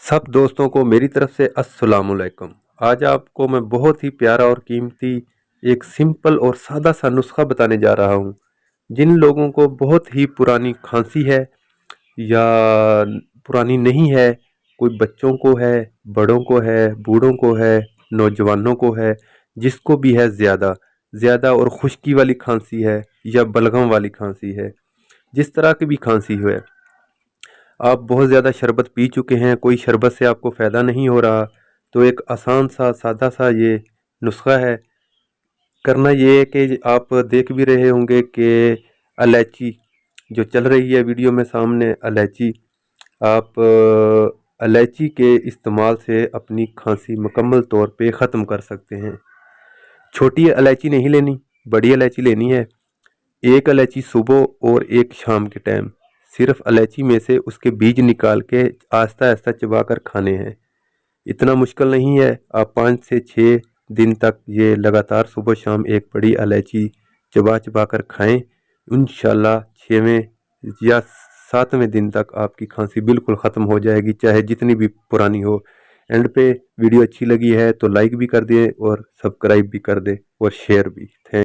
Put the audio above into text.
सब दोस्तों को मेरी तरफ से अस्सलामुअलैकुम। आज आपको मैं बहुत ही प्यारा और कीमती एक सिंपल और सादा सा नुस्खा बताने जा रहा हूँ। जिन लोगों को बहुत ही पुरानी खांसी है या पुरानी नहीं है, कोई बच्चों को है, बड़ों को है, बूढ़ों को है, नौजवानों को है, जिसको भी है ज़्यादा ज़्यादा और खुश्की वाली खांसी है या बलगम वाली खांसी है, जिस तरह की भी खांसी है, आप बहुत ज़्यादा शरबत पी चुके हैं, कोई शरबत से आपको फ़ायदा नहीं हो रहा, तो एक आसान सा सादा सा ये नुस्खा है। करना ये है कि आप देख भी रहे होंगे कि इलायची जो चल रही है वीडियो में सामने, इलायची, आप इलायची के इस्तेमाल से अपनी खांसी मुकम्मल तौर पे ख़त्म कर सकते हैं। छोटी इलायची नहीं लेनी, बड़ी इलायची लेनी है। एक इलायची सुबह और एक शाम के टाइम, सिर्फ इलायची में से उसके बीज निकाल के आहिस्ता आहिस्ता चबा कर खाने हैं। इतना मुश्किल नहीं है, आप 5 से 6 दिन तक ये लगातार सुबह शाम एक बड़ी इलायची चबा चबा कर खाएं। इंशाल्लाह 6वें या 7वें दिन तक आपकी खांसी बिल्कुल ख़त्म हो जाएगी, चाहे जितनी भी पुरानी हो। एंड पे वीडियो अच्छी लगी है तो लाइक भी कर दें और सब्सक्राइब भी कर दें और शेयर भी। थैंक